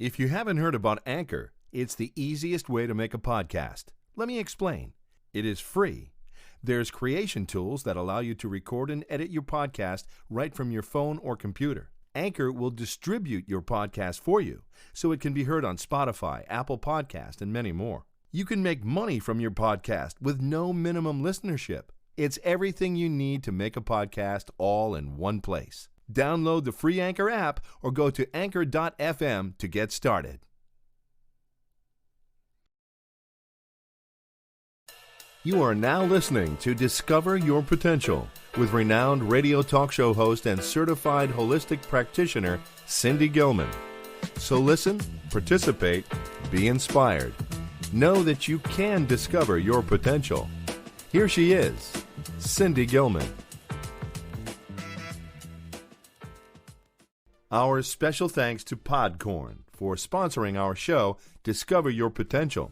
If you haven't heard about Anchor, it's the easiest way to make a podcast. Let me explain. It is free. There's creation tools that allow you to record and edit your podcast right from your phone or computer. Anchor will distribute your podcast for you, so it can be heard on Spotify, Apple Podcast, and many more. You can make money from your podcast with no minimum listenership. It's everything you need to make a podcast all in one place. Download the free Anchor app or go to anchor.fm to get started. You are now listening to Discover Your Potential with renowned radio talk show host and certified holistic practitioner Cindy Gilman. So listen, participate, be inspired. Know that you can discover your potential. Here she is, Cindy Gilman. Our special thanks to Podcorn for sponsoring our show, Discover Your Potential.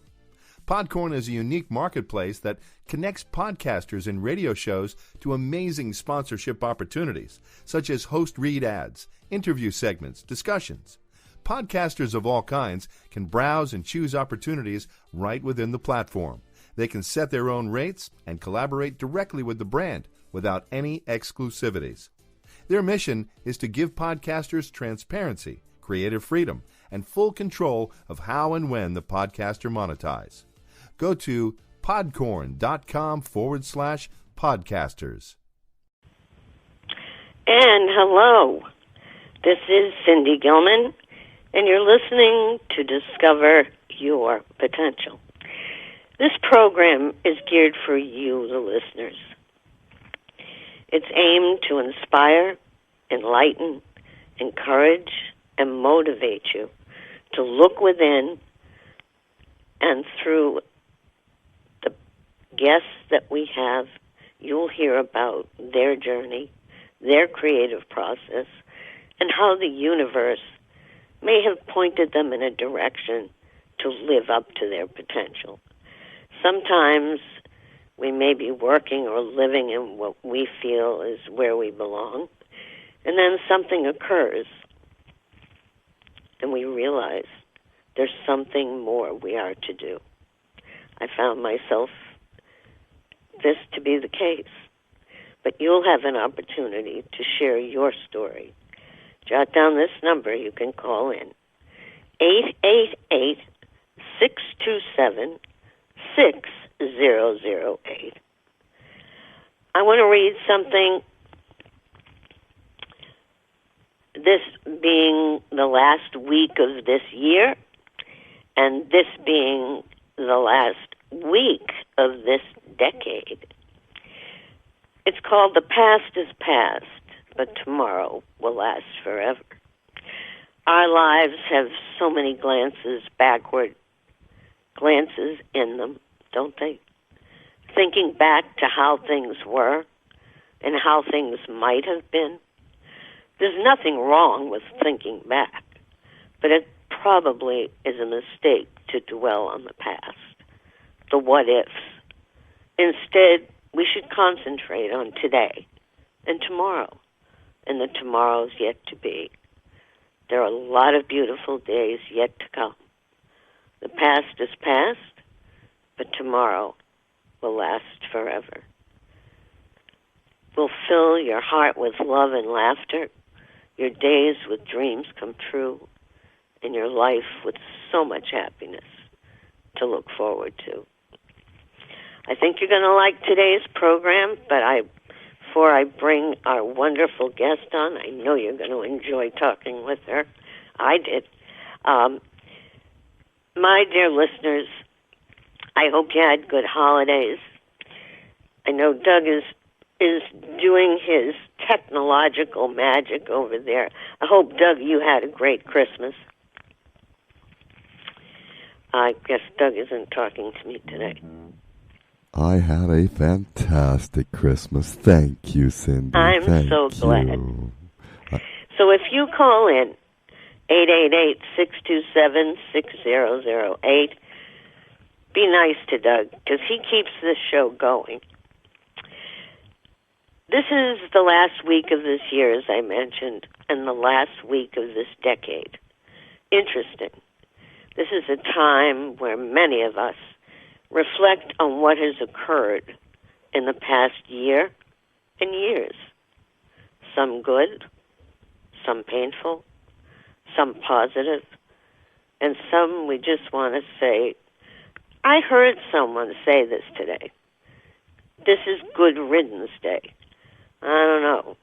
Podcorn is a unique marketplace that connects podcasters and radio shows to amazing sponsorship opportunities, such as host read ads, interview segments, discussions. Podcasters of all kinds can browse and choose opportunities right within the platform. They can set their own rates and collaborate directly with the brand without any exclusivities. Their mission is to give podcasters transparency, creative freedom, and full control of how and when the podcaster monetize. Go to podcorn.com/podcasters. And hello, this is Cindy Gilman, and you're listening to Discover Your Potential. This program is geared for you, the listeners. It's aimed to inspire, enlighten, encourage, and motivate you to look within, and through the guests that we have, you'll hear about their journey, their creative process, and how the universe may have pointed them in a direction to live up to their potential. Sometimes we may be working or living in what we feel is where we belong, and then something occurs, and we realize there's something more we are to do. I found myself this to be the case, but you'll have an opportunity to share your story. Jot down this number. You can call in, 888-627-6008. I want to read something, this being the last week of this year, and this being the last week of this decade. It's called The Past is Past, but Tomorrow Will Last Forever. Our lives have so many glances backward, glances in them, don't they? Thinking back to how things were and how things might have been. There's nothing wrong with thinking back, but it probably is a mistake to dwell on the past, the what-ifs. Instead, we should concentrate on today and tomorrow, and the tomorrows yet to be. There are a lot of beautiful days yet to come. The past is past, but tomorrow will last forever. Will fill your heart with love and laughter, your days with dreams come true, and your life with so much happiness to look forward to. I think you're going to like today's program, but before I bring our wonderful guest on, I know you're going to enjoy talking with her. I did. My dear listeners, I hope you had good holidays. I know Doug is doing his technological magic over there. I hope, Doug, you had a great Christmas. I guess Doug isn't talking to me today. I had a fantastic Christmas. Thank you, Cindy. I'm so glad. So if you call in, 888-627-6008, be nice to Doug, because he keeps this show going. This is the last week of this year, as I mentioned, and the last week of this decade. interesting. This is a time where many of us reflect on what has occurred in the past year and years. Some good, some painful, some positive, and some we just want to say, I heard someone say this today. This is good riddance day. I don't know.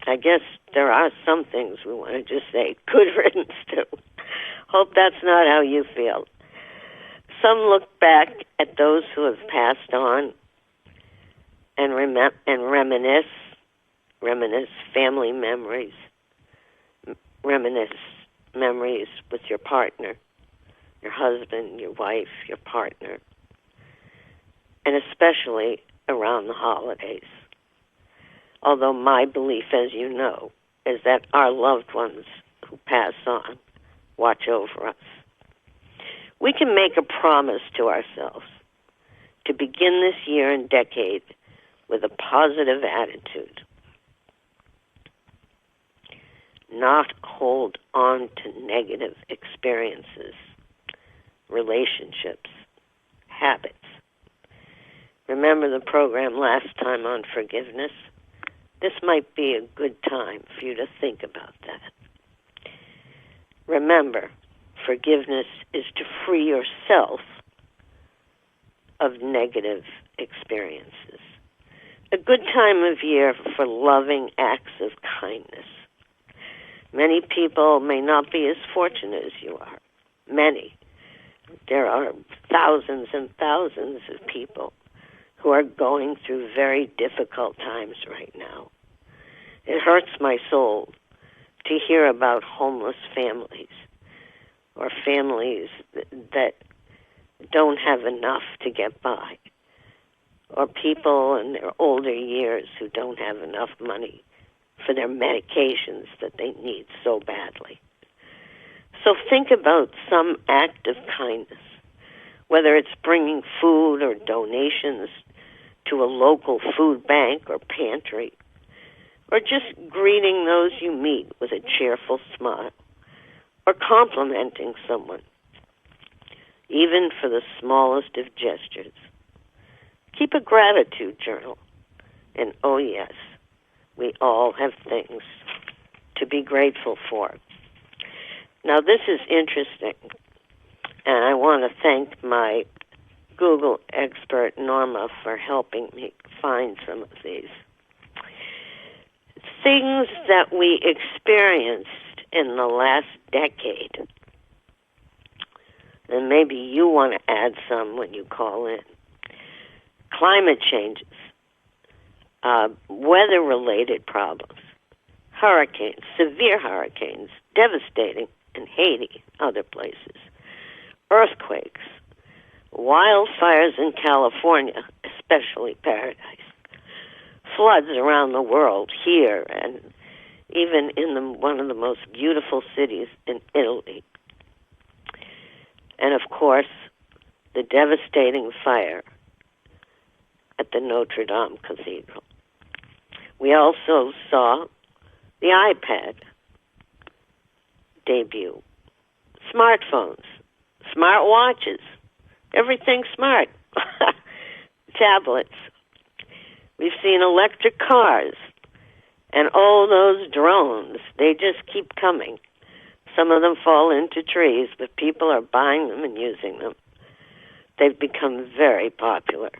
I guess there are some things we want to just say good riddance to. Hope that's not how you feel. Some look back at those who have passed on and reminisce family memories, reminisce memories with your partner, your husband, your wife, your partner, and especially around the holidays. Although my belief, as you know, is that our loved ones who pass on watch over us. We can make a promise to ourselves to begin this year and decade with a positive attitude. Not hold on to negative experiences, relationships, habits. Remember the program last time on forgiveness? This might be a good time for you to think about that. Remember, forgiveness is to free yourself of negative experiences. A good time of year for loving acts of kindness. Many people may not be as fortunate as you are. Many. There are thousands and thousands of people who are going through very difficult times right now. It hurts my soul to hear about homeless families or families that don't have enough to get by, or people in their older years who don't have enough money for their medications that they need so badly. So think about some act of kindness, whether it's bringing food or donations to a local food bank or pantry, or just greeting those you meet with a cheerful smile, or complimenting someone, even for the smallest of gestures. Keep a gratitude journal, and oh yes, we all have things to be grateful for. Now this is interesting, and I want to thank my Google expert, Norma, for helping me find some of these. Things that we experienced in the last decade. And maybe you want to add some when you call in. Climate changes, weather-related problems, hurricanes, severe hurricanes, devastating in Haiti, other places, earthquakes, wildfires in California, especially Paradise, floods around the world here, and even in one of the most beautiful cities in Italy. And of course, the devastating fire at the Notre Dame Cathedral. We also saw the iPad debut, smartphones, smart watches, everything smart, tablets. We've seen electric cars, and all those drones, they just keep coming. Some of them fall into trees, but people are buying them and using them. They've become very popular.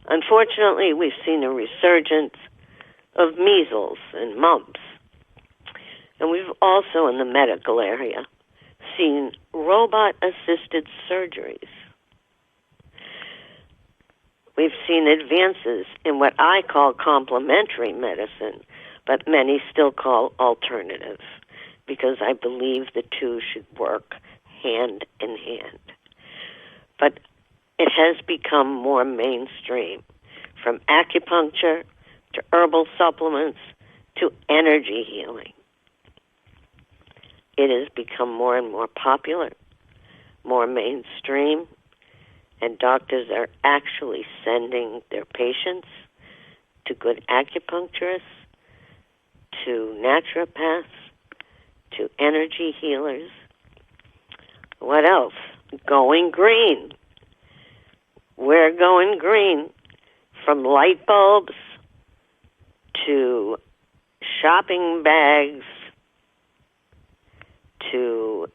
Unfortunately, we've seen a resurgence of measles and mumps. And we've also, in the medical area, seen robot-assisted surgeries. We've seen advances in what I call complementary medicine, but many still call alternative, because I believe the two should work hand in hand. But it has become more mainstream, from acupuncture to herbal supplements to energy healing. It has become more and more popular, more mainstream, and doctors are actually sending their patients to good acupuncturists, to naturopaths, to energy healers. What else? Going green. We're going green, from light bulbs to shopping bags to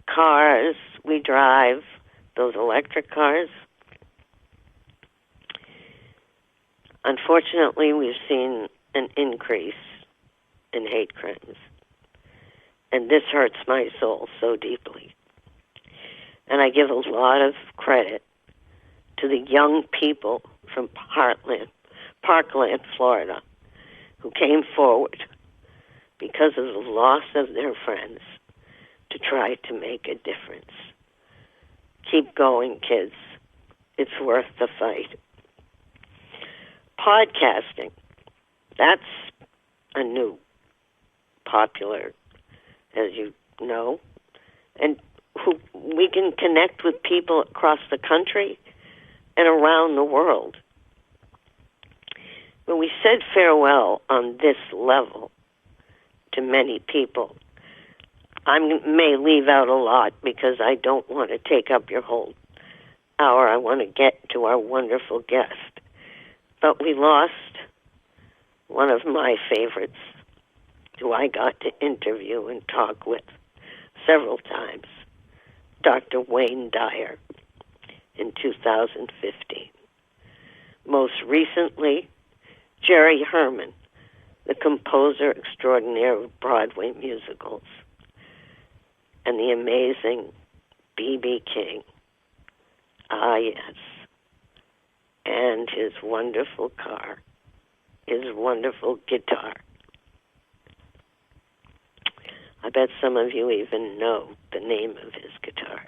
cars we drive, those electric cars. Unfortunately, we've seen an increase in hate crimes, and this hurts my soul so deeply. And I give a lot of credit to the young people from Parkland, Florida, who came forward because of the loss of their friends to try to make a difference. Keep going, kids. It's worth the fight. Podcasting. That's a new popular, as you know, and we can connect with people across the country and around the world. When we said farewell on this level to many people, I may leave out a lot because I don't want to take up your whole hour. I want to get to our wonderful guest. But we lost one of my favorites, who I got to interview and talk with several times, Dr. Wayne Dyer, in 2015. Most recently, Jerry Herman, the composer extraordinaire of Broadway musicals, and the amazing B.B. King. Ah, yes. And his wonderful car, his wonderful guitar. I bet some of you even know the name of his guitar.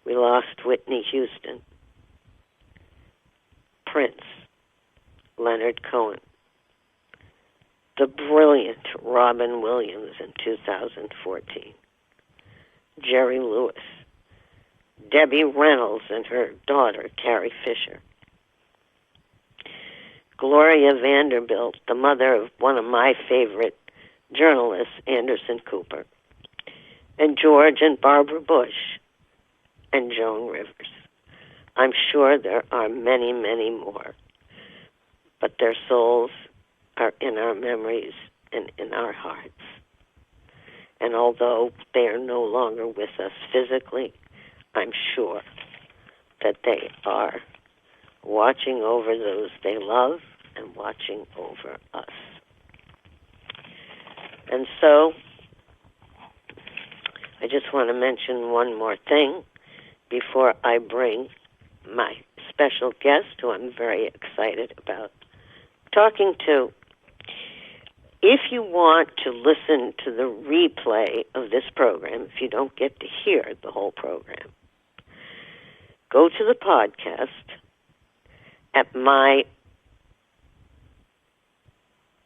We lost Whitney Houston, Prince, Leonard Cohen, the brilliant Robin Williams in 2014, Jerry Lewis, Debbie Reynolds and her daughter, Carrie Fisher, Gloria Vanderbilt, the mother of one of my favorite journalists, Anderson Cooper, and George and Barbara Bush, and Joan Rivers. I'm sure there are many, many more, but their souls are in our memories and in our hearts. And although they are no longer with us physically, I'm sure that they are watching over those they love and watching over us. And so, I just want to mention one more thing before I bring my special guest, who I'm very excited about talking to. If you want to listen to the replay of this program, if you don't get to hear the whole program, go to the podcast at my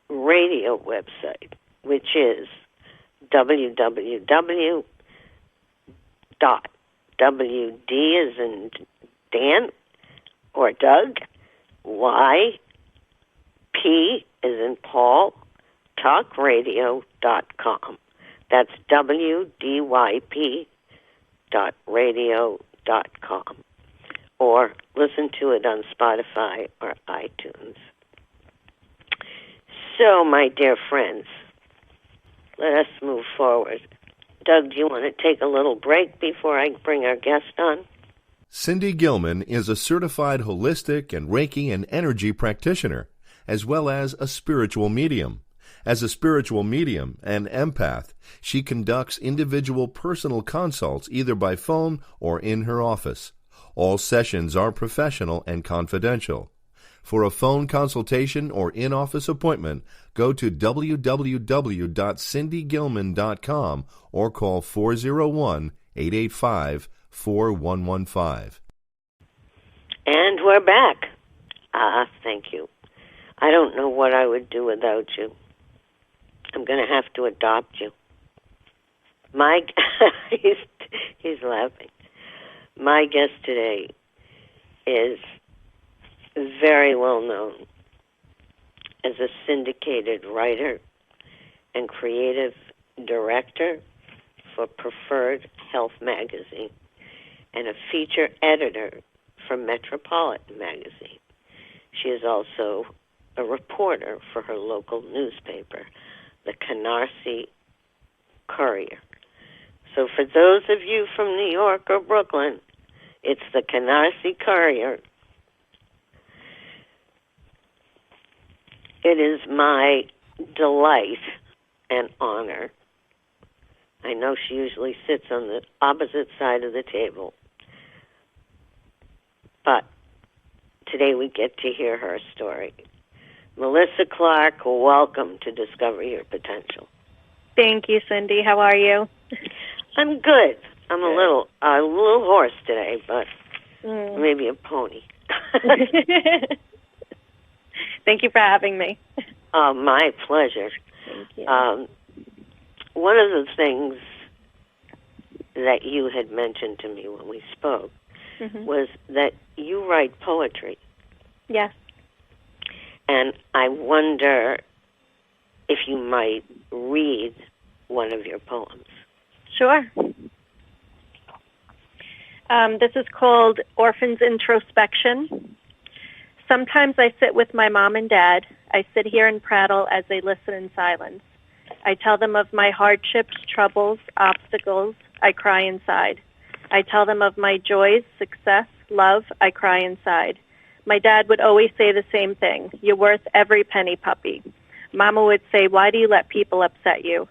radio website, which is www.wd as in Dan or Doug, YP as in Paul, talkradio.com. That's wdyp.radio.com. Or listen to it on Spotify or iTunes. So, my dear friends, let us move forward. Doug, do you want to take a little break before I bring our guest on? Cindy Gilman is a certified holistic and Reiki and energy practitioner, as well as a spiritual medium. As a spiritual medium and empath, she conducts individual personal consults either by phone or in her office. All sessions are professional and confidential. For a phone consultation or in-office appointment, go to www.cindygilman.com or call 401-885-4115. And we're back. Thank you. I don't know what I would do without you. I'm going to have to adopt you. He's laughing. My guest today is very well known as a syndicated writer and creative director for Preferred Health Magazine and a feature editor for Metropolitan Magazine. She is also a reporter for her local newspaper, the Canarsie Courier. So for those of you from New York or Brooklyn, it's the Canarsie Courier. It is my delight and honor. I know she usually sits on the opposite side of the table, but today we get to hear her story. Melissa Clark, welcome to Discover Your Potential. Thank you, Cindy. How are you? I'm good. I'm a little hoarse today, but maybe a pony. Thank you for having me. My pleasure. Thank you. One of the things that you had mentioned to me when we spoke was that you write poetry. Yes. And I wonder if you might read one of your poems. Sure. This is called Orphan's Introspection. Sometimes I sit with my mom and dad. I sit here and prattle as they listen in silence. I tell them of my hardships, troubles, obstacles. I cry inside. I tell them of my joys, success, love. I cry inside. My dad would always say the same thing. You're worth every penny, puppy. Mama would say, why do you let people upset you?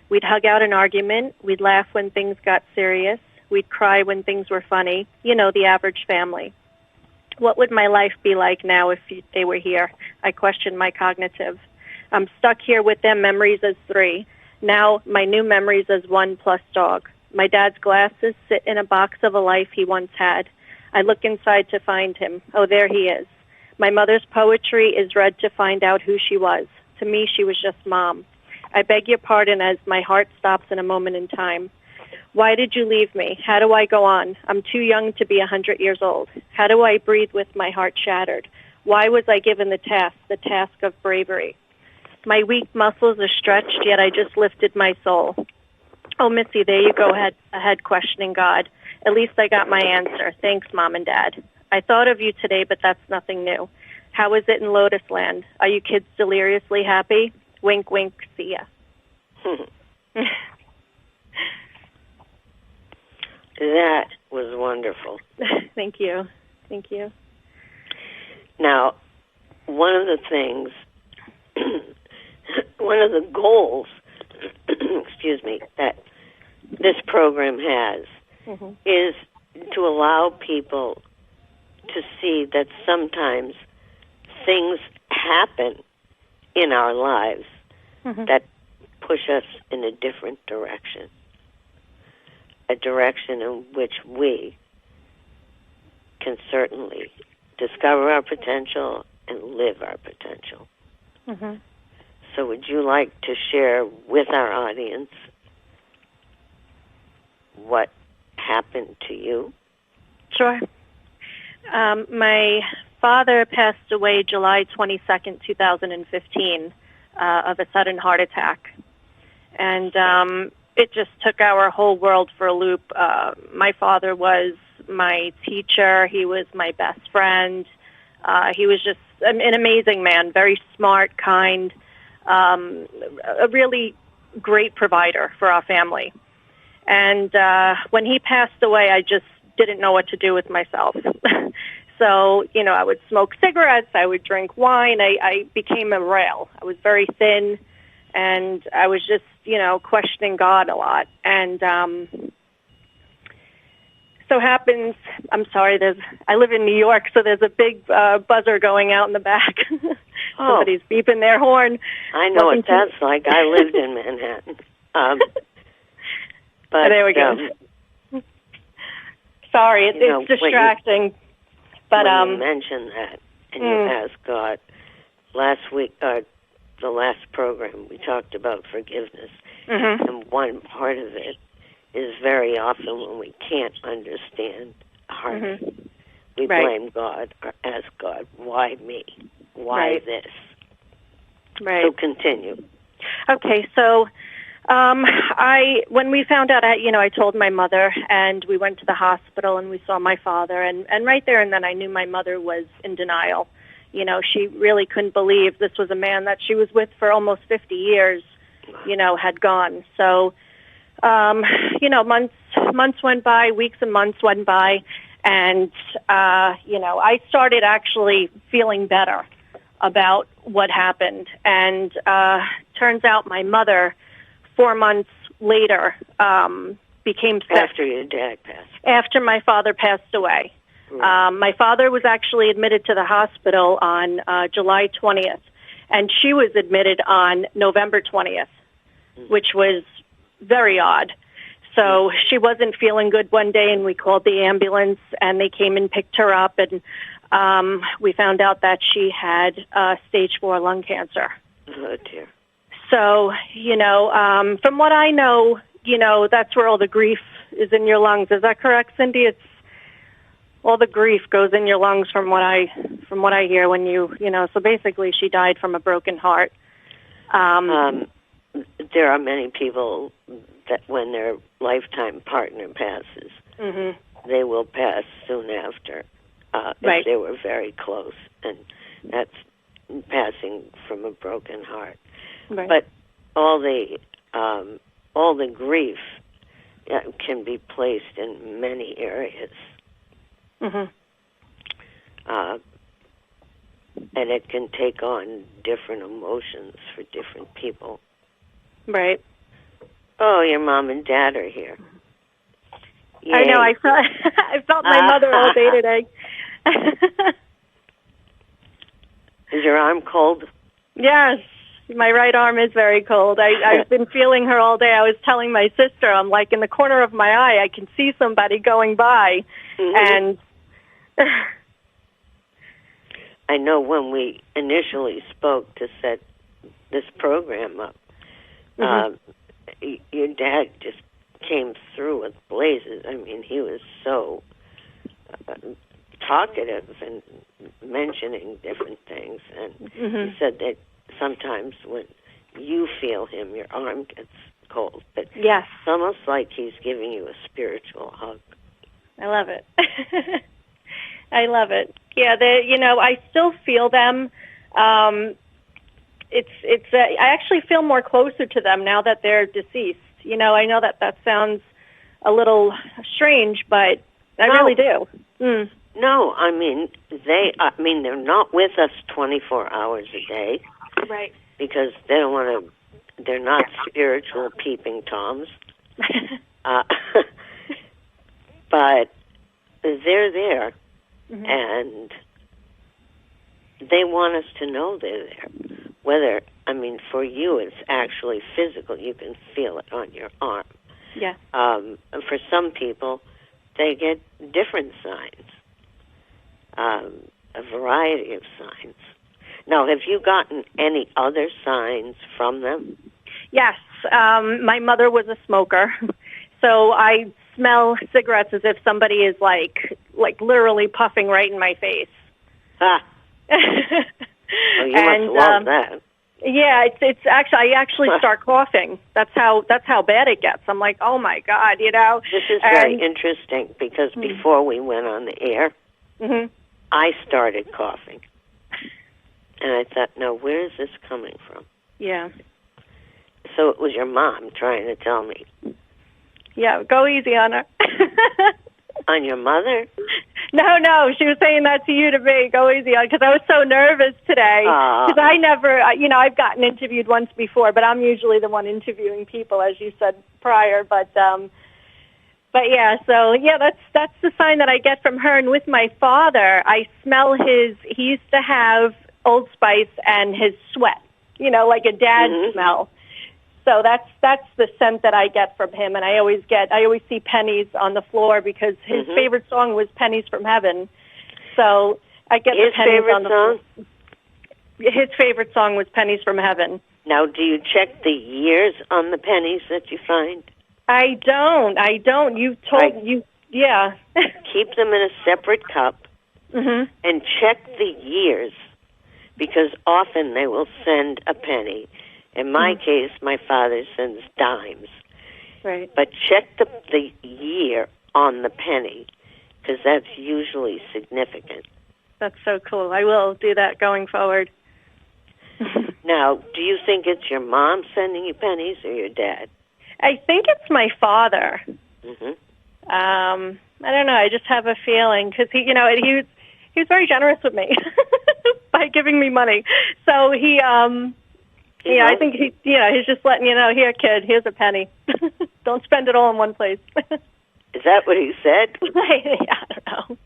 We'd hug out an argument. We'd laugh when things got serious. We'd cry when things were funny. You know, the average family. What would my life be like now if they were here? I questioned my cognitive. I'm stuck here with their memories as 3. Now my new memories as 1 plus dog. My dad's glasses sit in a box of a life he once had. I look inside to find him. Oh, there he is. My mother's poetry is read to find out who she was. To me, she was just Mom. I beg your pardon as my heart stops in a moment in time. Why did you leave me? How do I go on? I'm too young to be 100 years old. How do I breathe with my heart shattered? Why was I given the task of bravery? My weak muscles are stretched, yet I just lifted my soul. Oh, Missy, there you go ahead questioning God. At least I got my answer. Thanks, Mom and Dad. I thought of you today, but that's nothing new. How is it in Lotus Land? Are you kids deliriously happy? Wink, wink, see ya. That was wonderful. Thank you. Thank you. Now, one of the things, one of the goals, excuse me, that this program has is to allow people to see that sometimes things happen in our lives that push us in a different direction, a direction in which we can certainly discover our potential and live our potential. So would you like to share with our audience what happened to you? Sure. My father passed away July 22nd, 2015, of a sudden heart attack. And it just took our whole world for a loop. My father was my teacher. He was my best friend. He was just an amazing man, very smart, kind, a really great provider for our family. And when he passed away, I just didn't know what to do with myself. So, you know, I would smoke cigarettes, I would drink wine, I became a rail. I was very thin, and I was just, you know, questioning God a lot. And so happens, I'm sorry, I live in New York, so there's a big buzzer going out in the back. Somebody's beeping their horn. I know what that's like. I lived in Manhattan. But there we go. Sorry, it's distracting. But when you mentioned that and you asked God, last week, the last program, we talked about forgiveness. And one part of it is very often when we can't understand heartache, we blame God or ask God, why me? Why this? Right. So continue. Okay, so When we found out, I told my mother, and we went to the hospital, and we saw my father, and right there and then I knew my mother was in denial. She really couldn't believe this was a man that she was with for almost 50 years, had gone. So, months went by, weeks and months went by, and, I started actually feeling better about what happened. And turns out my mother, 4 months later, became sick. After your dad passed. After my father passed away. Right. My father was actually admitted to the hospital on July 20th, and she was admitted on November 20th, which was very odd. So she wasn't feeling good one day, and we called the ambulance, and they came and picked her up, and we found out that she had stage 4 lung cancer. Oh, dear. So, from what I know, that's where all the grief is in your lungs. Is that correct, Cindy? It's all the grief goes in your lungs from what I hear when so basically she died from a broken heart. There are many people that when their lifetime partner passes, they will pass soon after, right. if they were very close, and that's passing from a broken heart. Right. But all the grief can be placed in many areas. And it can take on different emotions for different people. Right. Oh, your mom and dad are here. Yay. I know. I felt my mother all day today. Is your arm cold? Yes. My right arm is very cold. I've been feeling her all day. I was telling my sister, I'm like, in the corner of my eye, I can see somebody going by. And I know when we initially spoke to set this program up, your dad just came through with blazes. I mean, he was so talkative and mentioning different things. And he said that sometimes when you feel him, your arm gets cold. But yes, it's almost like he's giving you a spiritual hug. I love it. I love it. Yeah, I still feel them. I actually feel more closer to them now that they're deceased. I know that sounds a little strange, but I really do. No, I mean they're not with us 24 hours a day. Right. Because they don't want to, they're not spiritual peeping toms. But they're there, and they want us to know they're there. Whether, for you it's actually physical. You can feel it on your arm. Yeah. For some people, they get different signs, a variety of signs. Now, have you gotten any other signs from them? Yes. My mother was a smoker, so I smell cigarettes as if somebody is like literally puffing right in my face. Well, you must love that. Yeah, it's actually I actually start coughing. That's how bad it gets. I'm like, oh my God, This is very interesting because before we went on the air, I started coughing. And I thought, no, where is this coming from? Yeah. So it was your mom trying to tell me. Yeah, go easy on her. On your mother? No, she was saying that to you, to me. Go easy on, because I was so nervous today. Because I never, I've gotten interviewed once before, but I'm usually the one interviewing people, as you said prior. But yeah, so yeah, that's the sign that I get from her. And with my father, I smell he used to have Old Spice and his sweat, like a dad smell. So that's the scent that I get from him, and I always see pennies on the floor because his favorite song was "Pennies from Heaven." So I get the pennies on the floor. His favorite song was "Pennies from Heaven." Now, do you check the years on the pennies that you find? I don't. You told you, yeah. Keep them in a separate cup and check the years, because often they will send a penny In my case, my father sends dimes. Right. But check the year on the penny, because that's usually significant. That's so cool. I will do that going forward. Now, do you think it's your mom sending you pennies or your dad? I think it's my father. Mm-hmm. I don't know. I just have a feeling because he was very generous with me by giving me money. So he, I think he's just letting you know, here, kid, here's a penny. Don't spend it all in one place. Is that what he said? I don't know.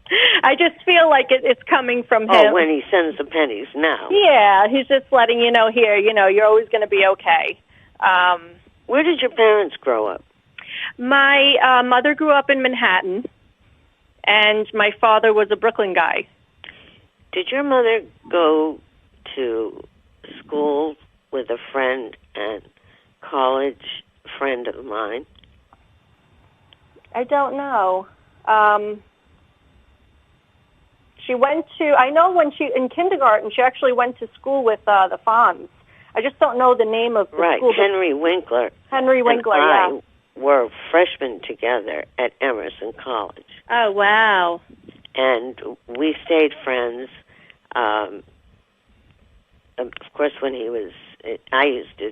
I just feel like it's coming from him. Oh, when he sends the pennies now. Yeah, he's just letting you know, here, you're always going to be okay. Where did your parents grow up? My mother grew up in Manhattan, and my father was a Brooklyn guy. Did your mother go to school with a friend and college friend of mine? I don't know. She went to, I know in kindergarten, she actually went to school with the Fonz. I just don't know the name of the school. Right, Henry Winkler. Henry Winkler, and I were freshmen together at Emerson College. Oh, wow. And we stayed friends. Of course, when he was, I used to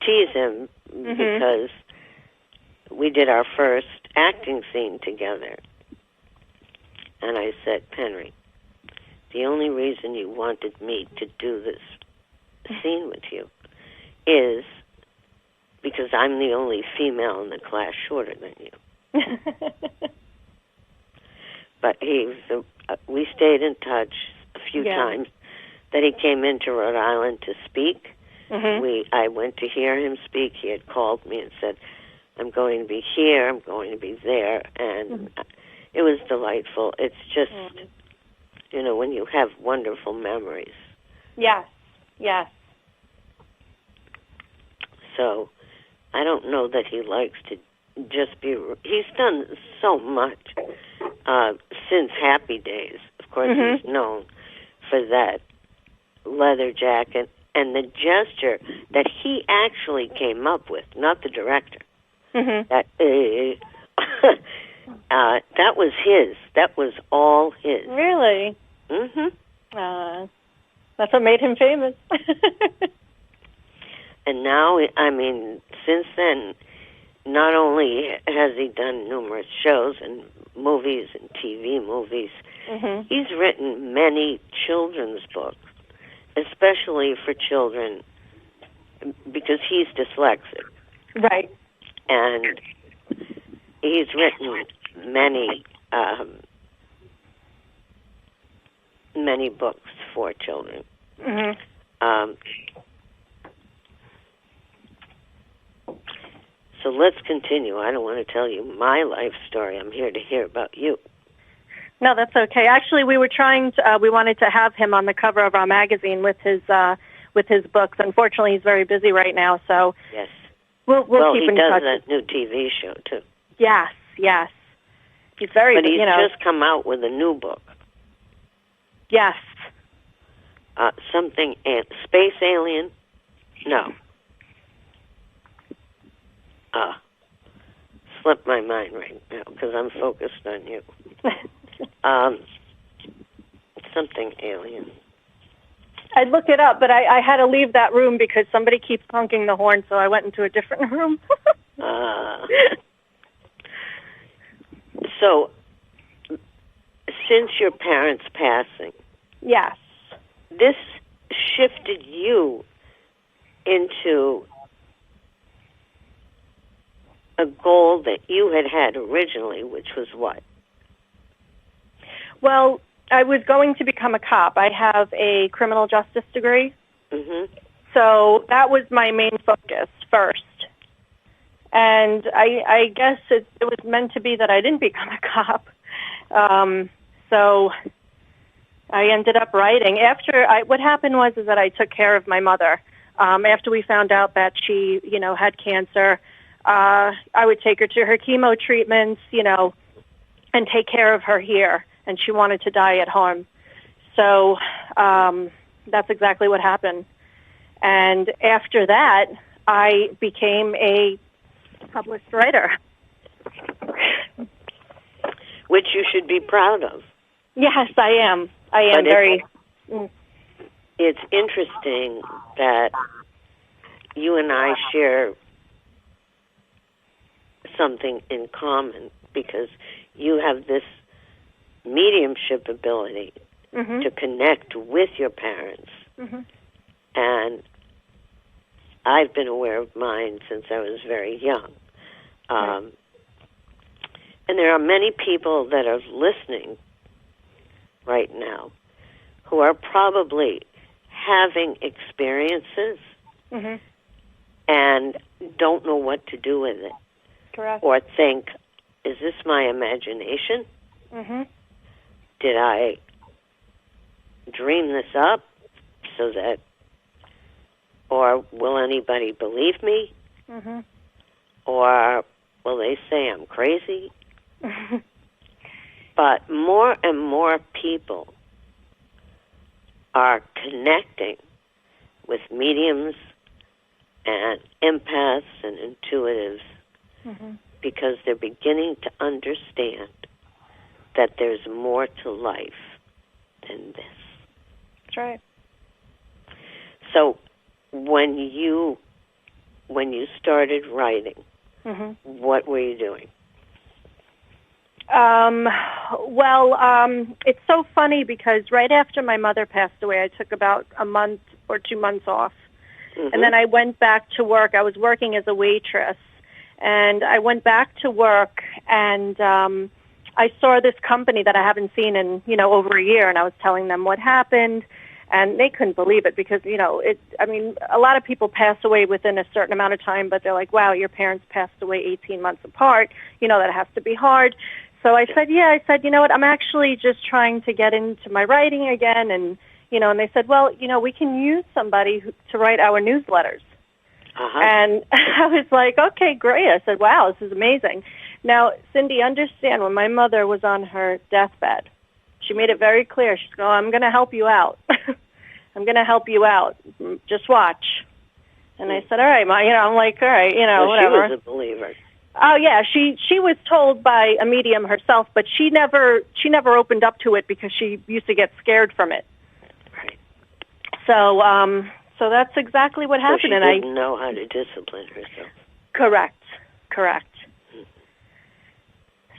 tease him because we did our first acting scene together. And I said, Henry, the only reason you wanted me to do this scene with you is because I'm the only female in the class shorter than you. But we stayed in touch a few times. That he came into Rhode Island to speak. I went to hear him speak. He had called me and said, I'm going to be here, I'm going to be there, and it was delightful. It's just, when you have wonderful memories. Yes, yes. So I don't know that he likes to just be, he's done so much since Happy Days. Of course, he's known for that leather jacket and the gesture that he actually came up with, not the director. That that was his. That was all his. Really? That's what made him famous. And now, I mean, since then, not only has he done numerous shows and movies and TV movies, he's written many children's books, especially for children, because he's dyslexic. Right. And he's written many books for children. So let's continue. I don't want to tell you my life story. I'm here to hear about you. No, that's okay. Actually, we were trying to, we wanted to have him on the cover of our magazine with his books. Unfortunately, he's very busy right now, so yes. We'll keep in touch. Well, he does a new TV show, too. Yes, yes. He's very, but he's just come out with a new book. Yes. Something, Space Alien? No. Slipped my mind right now because I'm focused on you. Something alien. I'd look it up, but I had to leave that room because somebody keeps honking the horn, so I went into a different room. So, since your parents' passing, yes, this shifted you into a goal that you had originally, which was what? Well, I was going to become a cop. I have a criminal justice degree. So that was my main focus first. And I guess it was meant to be that I didn't become a cop. So I ended up writing. What happened was that I took care of my mother. After we found out that she, had cancer, I would take her to her chemo treatments, and take care of her here. And she wanted to die at home. So that's exactly what happened. And after that, I became a published writer. Which you should be proud of. Yes, I am. I am very... It's interesting that you and I share something in common, because you have this mediumship ability to connect with your parents. And I've been aware of mine since I was very young. And there are many people that are listening right now who are probably having experiences and don't know what to do with it. Correct. Or think, is this my imagination? Did I dream this up so that, or will anybody believe me? Or will they say I'm crazy? But more and more people are connecting with mediums and empaths and intuitives because they're beginning to understand that there's more to life than this. That's right. So when you started writing, what were you doing? It's so funny because right after my mother passed away, I took about a month or 2 months off. And then I went back to work. I was working as a waitress. And I went back to work, and I saw this company that I haven't seen in, over a year, and I was telling them what happened. And they couldn't believe it because, a lot of people pass away within a certain amount of time, but they're like, wow, your parents passed away 18 months apart. That has to be hard. So I said, you know what, I'm actually just trying to get into my writing again. And, and they said, well, we can use somebody to write our newsletters. And I was like, okay, great. I said, wow, this is amazing. Now, Cindy, understand, when my mother was on her deathbed, she made it very clear. She's going, I'm going to help you out. I'm going to help you out. Just watch. And I said, all right, Ma. I'm like, all right, whatever. She was a believer. Oh, yeah. She was told by a medium herself, but she never opened up to it because she used to get scared from it. Right. So that's exactly what happened. So she didn't know how to discipline herself. Correct.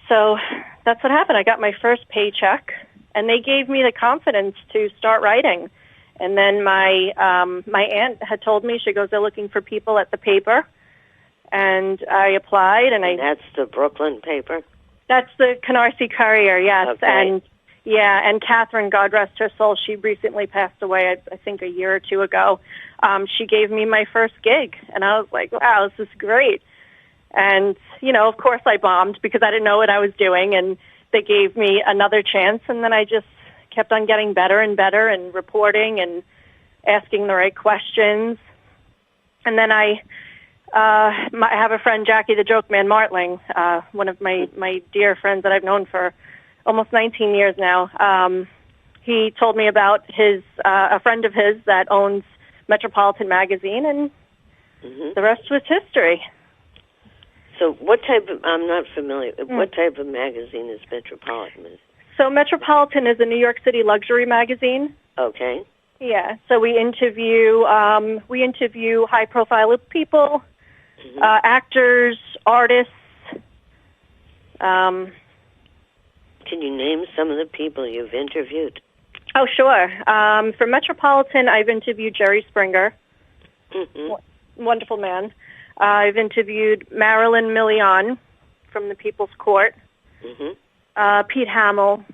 So that's what happened. I got my first paycheck, and they gave me the confidence to start writing. And then my aunt had told me, she goes, they're looking for people at the paper. And I applied, and that's the Brooklyn paper? That's the Canarsie Courier, yes. Okay. And Catherine, God rest her soul, she recently passed away, I think a year or two ago. She gave me my first gig, and I was like, wow, this is great. And, of course I bombed because I didn't know what I was doing, and they gave me another chance, and then I just kept on getting better and better and reporting and asking the right questions. And then I have a friend, Jackie the Joke Man Martling, one of my dear friends that I've known for almost 19 years now. He told me about a friend of his that owns Metropolitan Magazine, and the rest was history. So what type of, I'm not familiar, what type of magazine is Metropolitan? So Metropolitan is a New York City luxury magazine. Okay. Yeah, so we interview high-profile people, actors, artists. Can you name some of the people you've interviewed? Oh, sure. For Metropolitan, I've interviewed Jerry Springer, wonderful man. I've interviewed Marilyn Milian from the People's Court, Pete Hamill,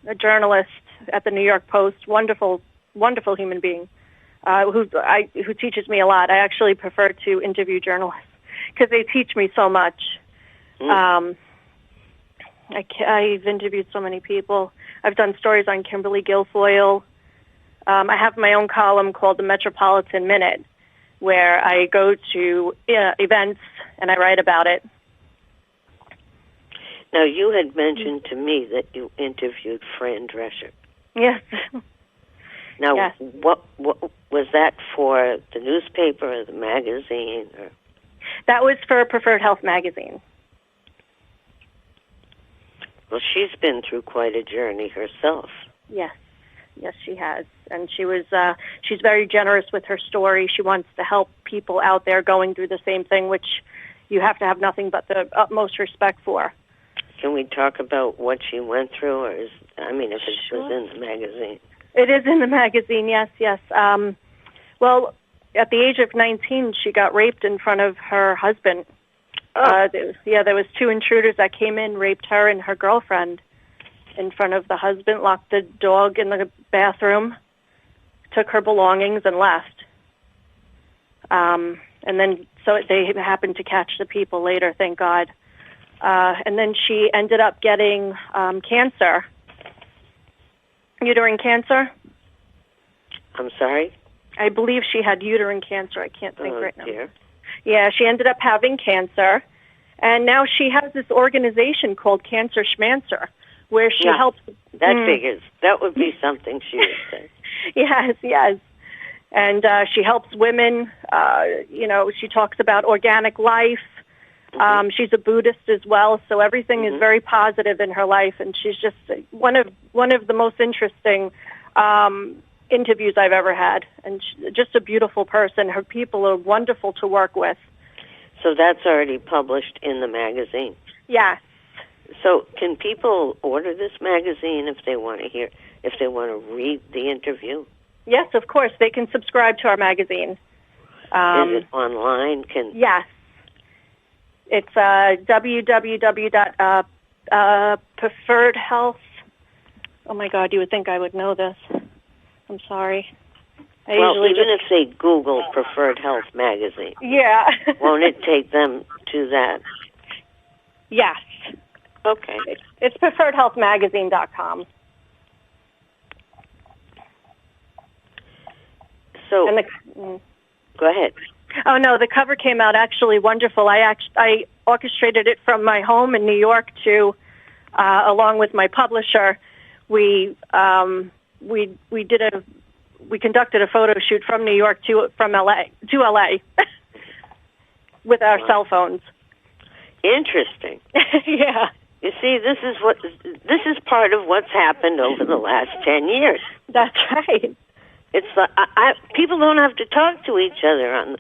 a journalist at the New York Post, wonderful human being, who teaches me a lot. I actually prefer to interview journalists because they teach me so much. I've interviewed so many people. I've done stories on Kimberly Guilfoyle. I have my own column called the Metropolitan Minute, where I go to events and I write about it. Now, you had mentioned to me that you interviewed Fran Drescher. Yes. Now, Yes. what was that for? The newspaper or the magazine? Or? That was for Preferred Health magazine. Well, she's been through quite a journey herself. Yes. Yes, she has. And she's very generous with her story. She wants to help people out there going through the same thing, which you have to have nothing but the utmost respect for. Can we talk about what she went through, or if it Sure. was in the magazine? It is in the magazine, yes. Well, at the age of 19, she got raped in front of her husband. Oh. There was 2 intruders that came in, raped her and her girlfriend in front of the husband, locked the dog in the bathroom, took her belongings, and left. And then, so they happened to catch the people later, thank God. And then she ended up getting cancer, uterine cancer. I'm sorry? I believe she had uterine cancer. I can't think right now. Dear. Yeah, she ended up having cancer, and now she has this organization called Cancer Schmancer, where she helps. That figures. That would be something she would say. Yes. And she helps women. She talks about organic life. She's a Buddhist as well, so everything is very positive in her life, and she's just one of the most interesting interviews I've ever had, and just a beautiful person. Her people are wonderful to work with. So that's already published in the magazine. Yes. So can people order this magazine if they want to read the interview? Yes, of course. They can subscribe to our magazine. Is it online? Yes. It's www.preferredhealth. Oh my God, you would think I would know this. I'm sorry. If they Google Preferred Health magazine, won't it take them to that? Yes. Okay. It's preferredhealthmagazine.com. So, go ahead. Oh no, the cover came out actually wonderful. I orchestrated it from my home in New York to, along with my publisher. We conducted a photo shoot from New York to LA with our cell phones. Interesting. Yeah. You see, this is part of what's happened over the last 10 years. That's right. It's people don't have to talk to each other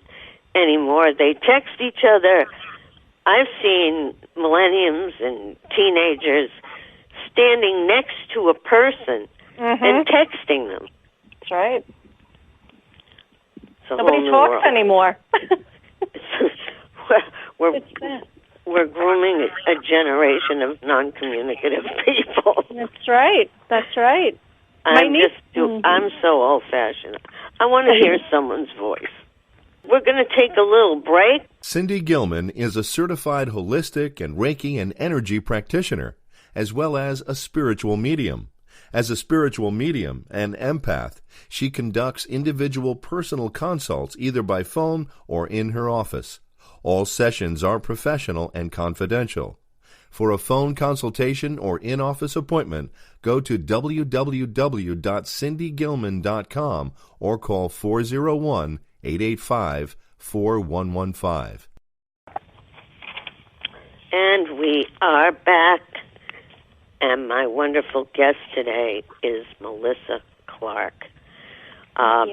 anymore. They text each other. I've seen millenniums and teenagers standing next to a person and texting them. That's right. It's a Nobody whole new talks world. Anymore. We're grooming a generation of non-communicative people. That's right. I'm so old-fashioned. I want to hear someone's voice. We're going to take a little break. Cindy Gilman is a certified holistic and Reiki and energy practitioner, as well as a spiritual medium. As a spiritual medium and empath, she conducts individual personal consults either by phone or in her office. All sessions are professional and confidential. For a phone consultation or in-office appointment, go to www.cindygilman.com or call 401-885-4115. And we are back. And my wonderful guest today is Melissa Clark.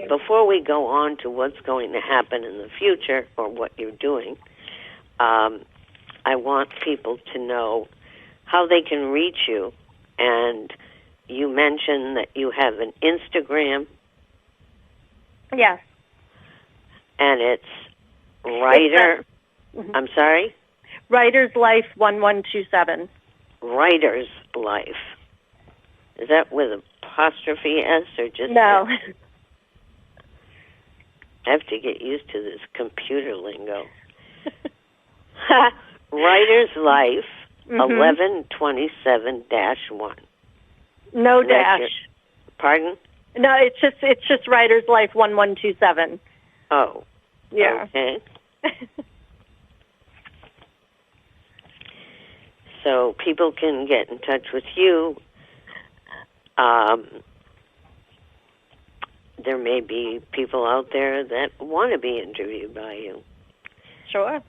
Before we go on to what's going to happen in the future or what you're doing, I want people to know how they can reach you. And you mentioned that you have an Instagram. Yes. And it's Writer. I'm sorry? Writer's Life 1127. Writer's Life. Is that with apostrophe S or just No. S? I have to get used to this computer lingo. Writer's Life 1127-1. No dash. Pardon? No, it's just Writer's Life 1127. Oh. Yeah. Okay. So people can get in touch with you there may be people out there that want to be interviewed by you. Sure.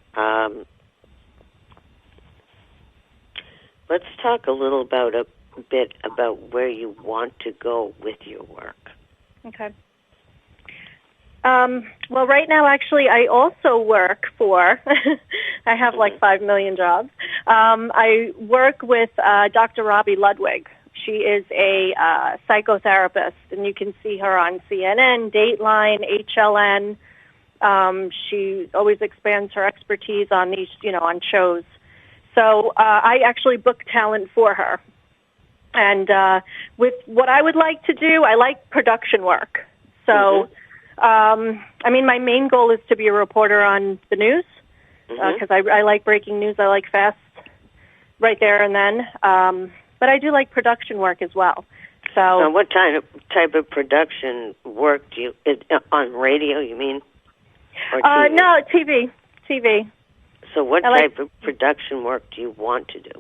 Let's talk a little bit about where you want to go with your work. Okay. Well, right now, actually, I also work for, I have like 5 million jobs. I work with Dr. Robi Ludwig. She is a psychotherapist, and you can see her on CNN, Dateline, HLN. She always expands her expertise on these, on shows. So I actually book talent for her. And with what I would like to do, I like production work. So, my main goal is to be a reporter on the news because I like breaking news. I like fast, right there and then. But I do like production work as well. So, what type of production work do you on radio? You mean? Or TV? No, TV. So, what type of production work do you want to do?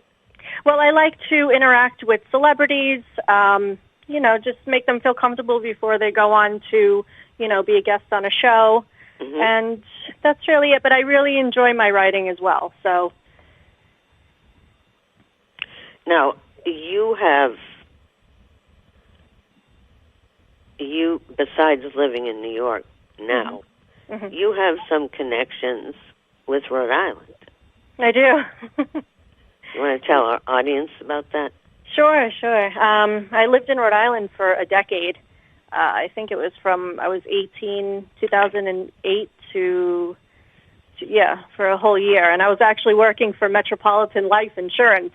Well, I like to interact with celebrities. Just make them feel comfortable before they go on to, be a guest on a show. And that's really it. But I really enjoy my writing as well. So now you besides living in New York now, you have some connections with Rhode Island. I do. You want to tell our audience about that? Sure. I lived in Rhode Island for a decade. I think it was I was 2008 to for a whole year. And I was actually working for Metropolitan Life Insurance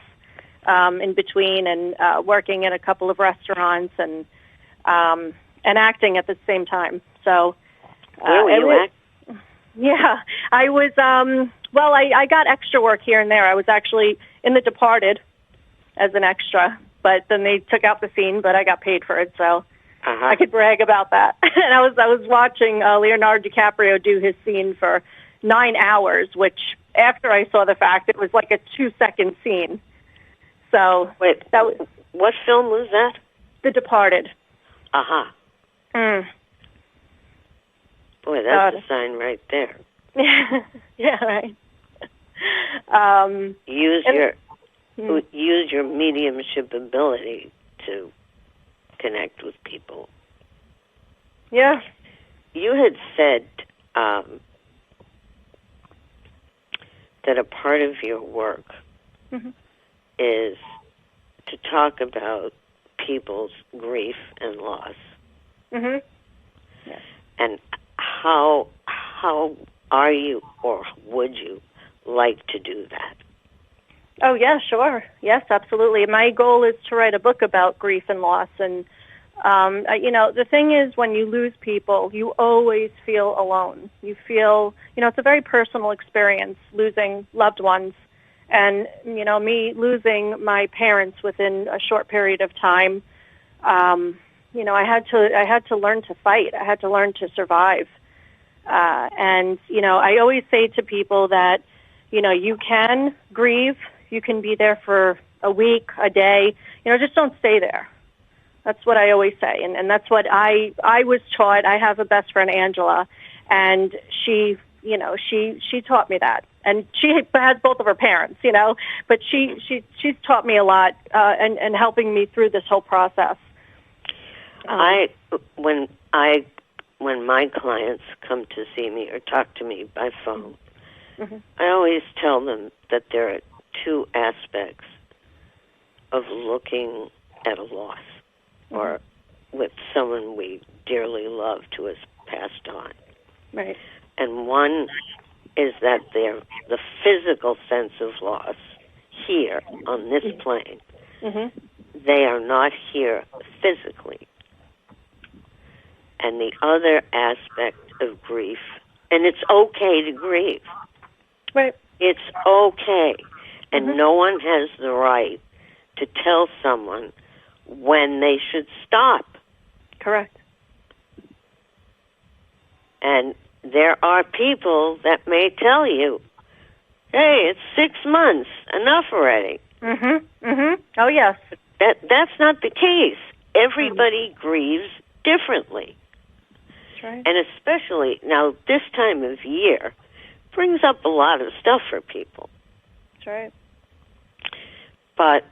in between and working in a couple of restaurants and acting at the same time. So where were you at? Yeah, I was, I got extra work here and there. I was actually in The Departed as an extra, but then they took out the scene, but I got paid for it, so I could brag about that. And I was watching Leonardo DiCaprio do his scene for 9 hours, which after I saw the fact, it was like a 2-second scene. So wait, what film was that? The Departed. Boy, that's a sign right there. Yeah, right. Use your mediumship ability to connect with people. Yeah. You had said that a part of your work is to talk about people's grief and loss. Yes. And how are you, or would you like to do that? Oh, yeah, sure. Yes, absolutely. My goal is to write a book about grief and loss. And, the thing is, when you lose people, you always feel alone. You feel, it's a very personal experience, losing loved ones. And, me losing my parents within a short period of time, I had to learn to fight. I had to learn to survive. And I always say to people that, you can grieve. You can be there for a week, a day. Just don't stay there. That's what I always say. And that's what I was taught. I have a best friend, Angela, and she taught me that. And she has both of her parents, but she's taught me a lot and helping me through this whole process. When my clients come to see me or talk to me by phone, I always tell them that there are two aspects of looking at a loss or with someone we dearly loved who has passed on. Right. And one is that they're the physical sense of loss here on this plane. They are not here physically. And the other aspect of grief, and it's okay to grieve. Right. It's okay. And no one has the right to tell someone when they should stop. Correct. And there are people that may tell you, hey, it's 6 months, enough already. Oh, yes. That's not the case. Everybody grieves differently. Right. And especially now, this time of year brings up a lot of stuff for people. That's right. But,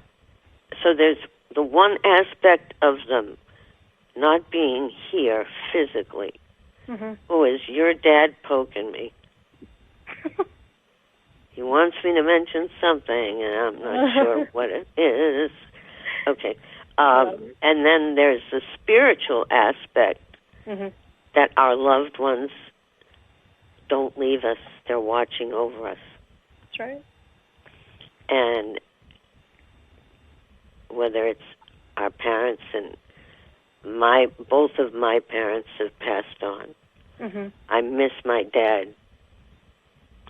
so there's the one aspect of them not being here physically. Mm-hmm. Oh, is your dad poking me? He wants me to mention something, and I'm not sure what it is. Okay. And then there's the spiritual aspect, mm-hmm. that our loved ones don't leave us. They're watching over us. That's right. And whether it's our parents, and both of my parents have passed on. Mm-hmm. I miss my dad.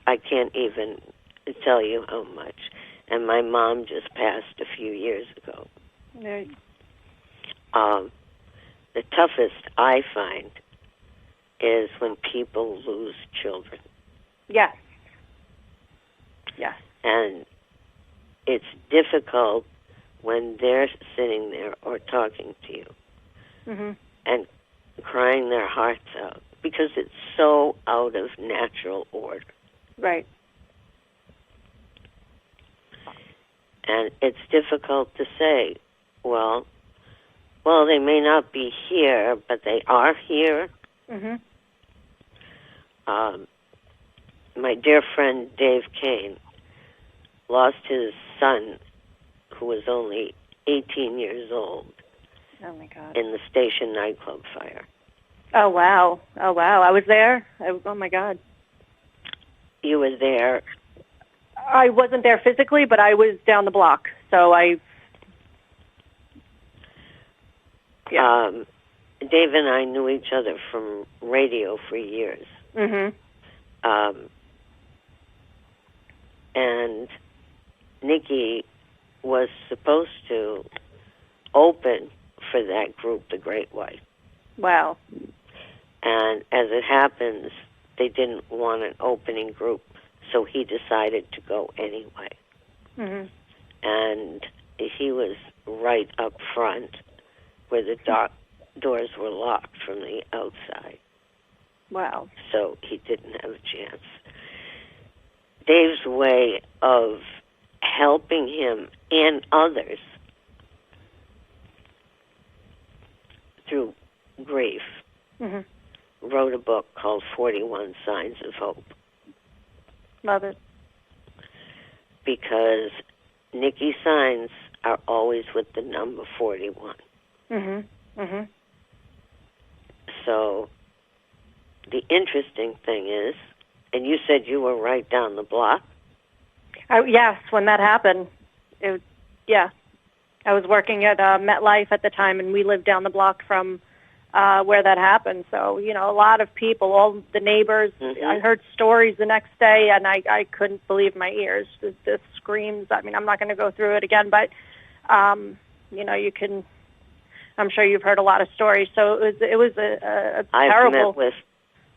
I can't even tell you how much. And my mom just passed a few years ago. Right. The toughest I find is when people lose children. Yes. Yes. And it's difficult when they're sitting there or talking to you Mm-hmm. and crying their hearts out because it's so out of natural order. Right. And it's difficult to say, well, they may not be here, but they are here. Mm-hmm. My dear friend Dave Kane lost his son, who was only 18 years old, Oh, my God. in the station nightclub fire. Oh, wow. Oh, wow. I was there. Oh, my God. You were there. I wasn't there physically, but I was down the block. So Dave and I knew each other from radio for years. Mm-hmm. And Nikki was supposed to open for that group, The Great White. Wow. And as it happens, they didn't want an opening group, so he decided to go anyway. Mm-hmm. And he was right up front where the doors were locked from the outside. Wow. So he didn't have a chance. Dave's way of helping him and others through grief, Mm-hmm. wrote a book called 41 Signs of Hope. Love it. Because Nikki's signs are always with the number 41. Mm-hmm. Mm-hmm. So the interesting thing is, and you said you were right down the block. Yes, when that happened. I was working at MetLife at the time, and we lived down the block from where that happened. So, a lot of people, all the neighbors, Mm-hmm. I heard stories the next day, and I couldn't believe my ears. The screams. I mean, I'm not going to go through it again, but, you can, I'm sure you've heard a lot of stories. So it was a terrible.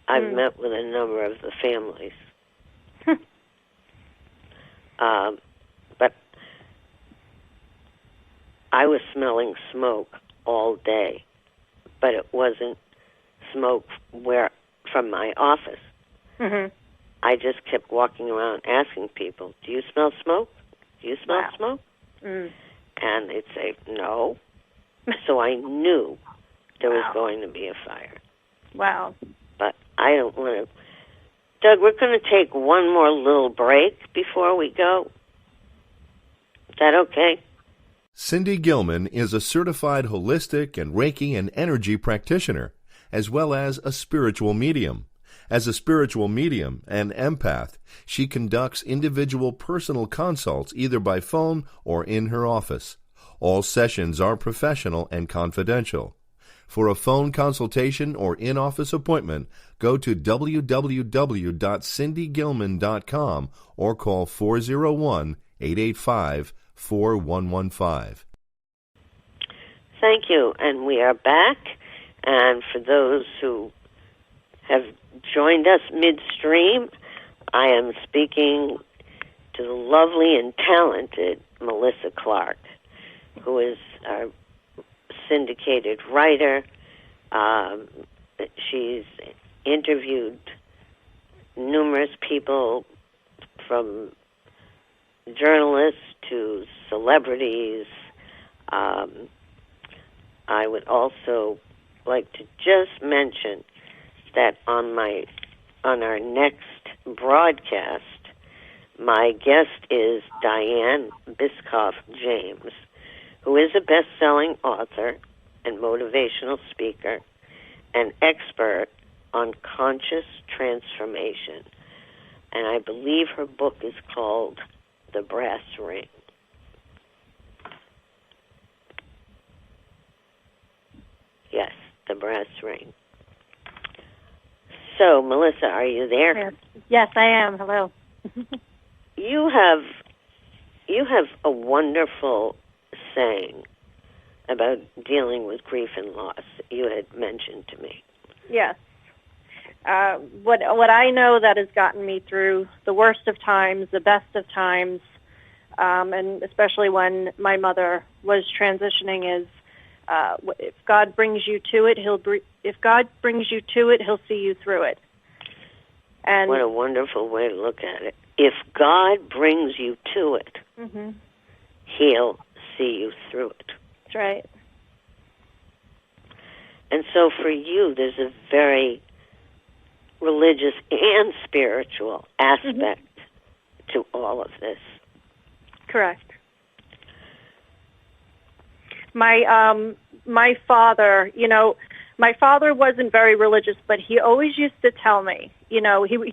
I've met with a number of the families. But I was smelling smoke all day, but it wasn't smoke from my office. Mm-hmm. I just kept walking around asking people, do you smell smoke? Do you smell smoke? Mm. And they'd say, no. So I knew there was Wow. going to be a fire. Wow. But I don't want to. Doug, we're going to take one more little break before we go. Is that okay? Cindy Gilman is a certified holistic and Reiki and energy practitioner, as well as a spiritual medium. As a spiritual medium and empath, she conducts individual personal consults either by phone or in her office. All sessions are professional and confidential. For a phone consultation or in-office appointment, go to www.cindygilman.com or call 401-885-4115. Thank you. And we are back. And for those who have joined us midstream, I am speaking to the lovely and talented Melissa Clark, who is our syndicated writer. she's interviewed numerous people, from journalists to celebrities. I would also like to just mention that on our next broadcast, my guest is Diane Biscoff James, who is a best-selling author and motivational speaker and expert on conscious transformation. And I believe her book is called The Brass Ring. Yes, The Brass Ring. So, Melissa, are you there? Yes, I am. Hello. You have a wonderful saying about dealing with grief and loss that you had mentioned to me. Yes. What I know that has gotten me through the worst of times, the best of times, and especially when my mother was transitioning, is if God brings you to it, He'll see you through it. And what a wonderful way to look at it. If God brings you to it, He'll see you through it. That's right. And so for you, there's a very religious and spiritual aspect to all of this. Correct. My father, my father wasn't very religious, but he always used to tell me, he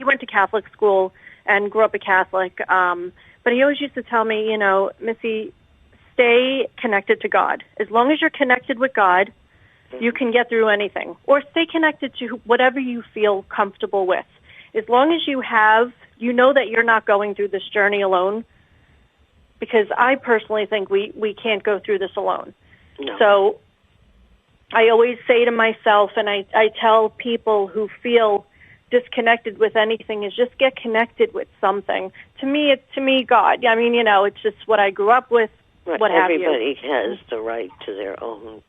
went to Catholic school and grew up a Catholic, but he always used to tell me, Missy, stay connected to God. As long as you're connected with God, you can get through anything. Or stay connected to whatever you feel comfortable with. As long as you know that you're not going through this journey alone, because I personally think we can't go through this alone. No. So I always say to myself, and I tell people who feel disconnected with anything, is just get connected with something. To me, God. I mean, it's just what I grew up with, what have you. Everybody has the right to their own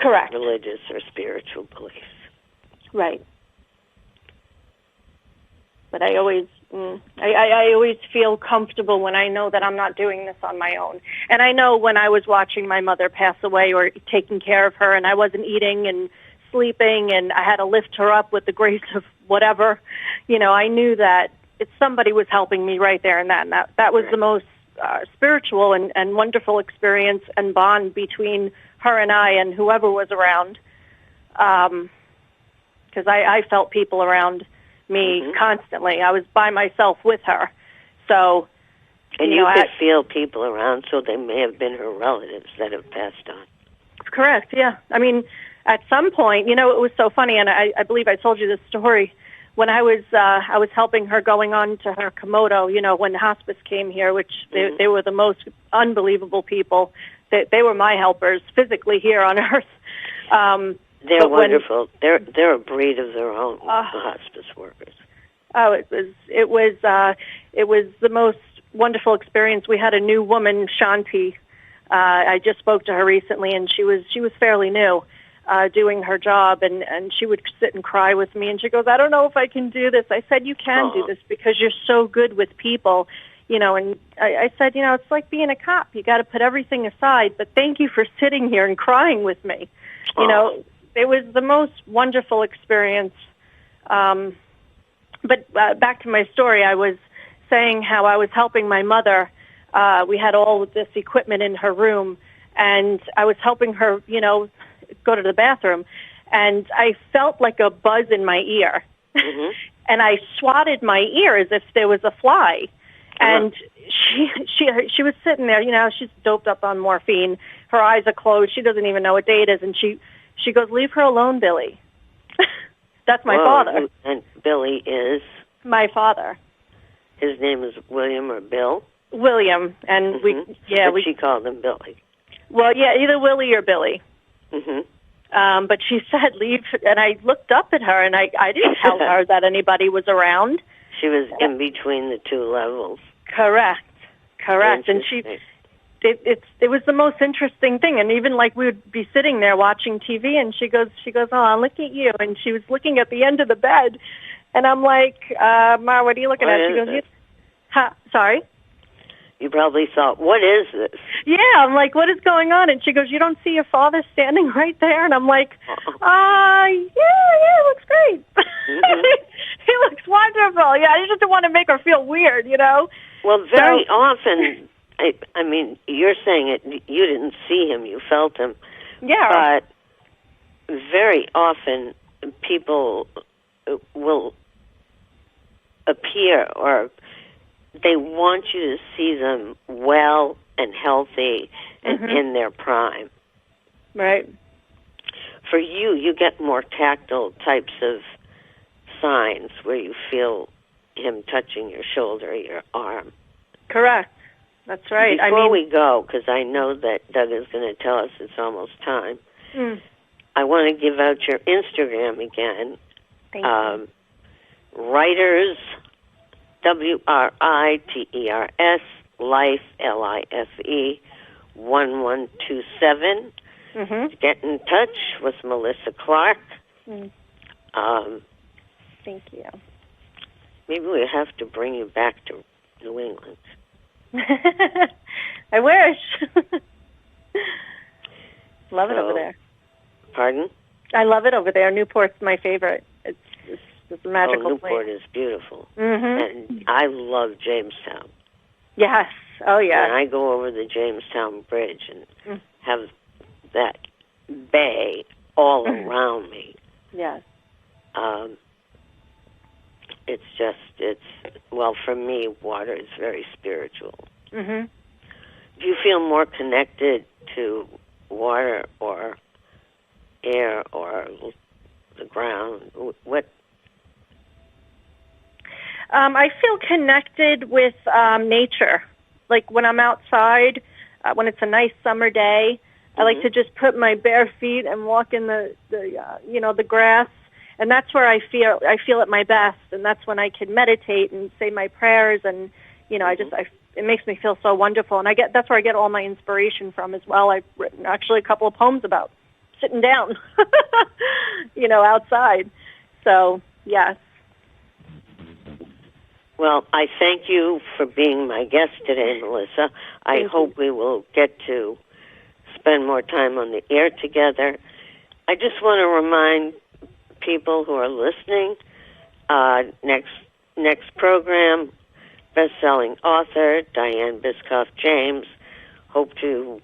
correct religious or spiritual beliefs. Right. But I always feel comfortable when I know that I'm not doing this on my own. And I know when I was watching my mother pass away or taking care of her and I wasn't eating and sleeping and I had to lift her up with the grace of whatever, I knew that somebody was helping me right there and that. And that was the most spiritual and wonderful experience and bond between her and I and whoever was around. Because I felt people around me constantly. I was by myself with her. So, and you could feel people around, so they may have been her relatives that have passed on. Correct, yeah. I mean, at some point, it was so funny, and I believe I told you this story. When I was helping her going on to her Komodo, when hospice came here, which they were the most unbelievable people. They were my helpers physically here on Earth. They're wonderful. They're a breed of their own, the hospice workers. Oh, it was the most wonderful experience. We had a new woman, Shanti. I just spoke to her recently, and she was fairly new, doing her job, and she would sit and cry with me, and she goes, "I don't know if I can do this." I said, "You can do this because you're so good with people." And I said, it's like being a cop. You got to put everything aside, but thank you for sitting here and crying with me. It was the most wonderful experience. But back to my story, I was saying how I was helping my mother. We had all of this equipment in her room, and I was helping her, go to the bathroom, and I felt like a buzz in my ear. And I swatted my ear as if there was a fly. And she was sitting there, she's doped up on morphine. Her eyes are closed. She doesn't even know what day it is. And she goes, "Leave her alone, Billy." That's my father. And Billy is? My father. His name is William or Bill? William. And she called him Billy. Well, yeah, either Willie or Billy. But she said, "Leave," and I looked up at her, and I didn't tell her that anybody was around. She was in between the two levels. Correct. And it was the most interesting thing. And even like we would be sitting there watching TV, and she goes, oh, look at you. And she was looking at the end of the bed, and I'm like, Ma, what are you looking at? She goes, sorry. You probably thought, what is this? Yeah, I'm like, what is going on? And she goes, you don't see your father standing right there? And I'm like, yeah, it looks great. Mm-hmm. He looks wonderful. Yeah, I just didn't want to make her feel weird, you know? Well, very often, I mean, you're saying it, you didn't see him, you felt him. Yeah. But very often, people will appear, or they want you to see them well and healthy and in their prime. Right. For you, you get more tactile types of signs where you feel him touching your shoulder, your arm. Correct. That's right. Before we go, because I know that Doug is going to tell us it's almost time, I want to give out your Instagram again. Thank you. Writers, WRITERS, Life, LIFE, 1127. Get in touch with Melissa Clark. Thank you. Maybe we have to bring you back to New England. I wish. Love it over there. Pardon? I love it over there. Newport's my favorite. It's a magical Newport place. is beautiful. And I love Jamestown. Yes. Oh, yeah. And I go over the Jamestown Bridge and have that bay all around me. Yes. Well, for me, water is very spiritual. Mm-hmm. Do you feel more connected to water or air or the ground? What? I feel connected with nature. Like when I'm outside, when it's a nice summer day, I like to just put my bare feet and walk in the grass, and that's where I feel at my best, and that's when I can meditate and say my prayers, and it makes me feel so wonderful, and that's where I get all my inspiration from as well. I've written actually a couple of poems about sitting down, outside. So yes. Well, I thank you for being my guest today, Melissa. I hope we will get to spend more time on the air together. I just want to remind people who are listening, next program, best-selling author Diane Biscoff-James. Hope to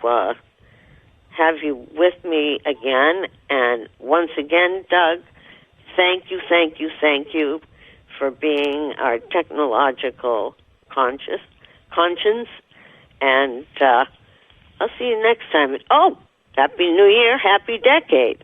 have you with me again. And once again, Doug, thank you for being our technological conscience. And I'll see you next time. Oh, Happy New Year, Happy Decade.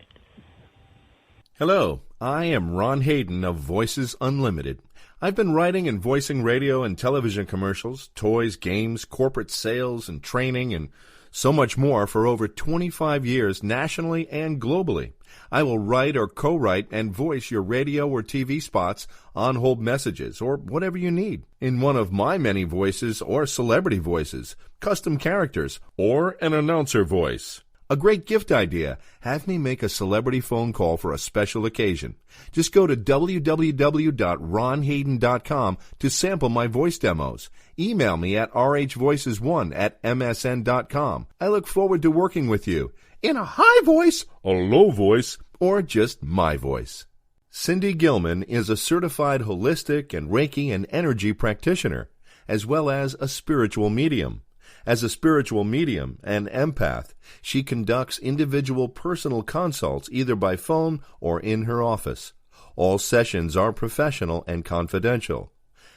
Hello, I am Ron Hayden of Voices Unlimited. I've been writing and voicing radio and television commercials, toys, games, corporate sales, and training, and so much more for over 25 years nationally and globally. I will write or co-write and voice your radio or TV spots, on-hold messages, or whatever you need in one of my many voices or celebrity voices, custom characters, or an announcer voice. A great gift idea. Have me make a celebrity phone call for a special occasion. Just go to www.ronhayden.com to sample my voice demos. Email me at rhvoices1@msn.com. I look forward to working with you in a high voice, a low voice, or just my voice. Cindy Gilman is a certified holistic and Reiki and energy practitioner, as well as a spiritual medium. As a spiritual medium and empath, she conducts individual personal consults either by phone or in her office. All sessions are professional and confidential.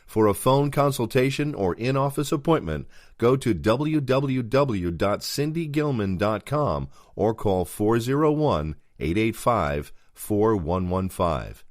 For a phone consultation or in-office appointment, go to www.cindygilman.com or call 401-885-4115.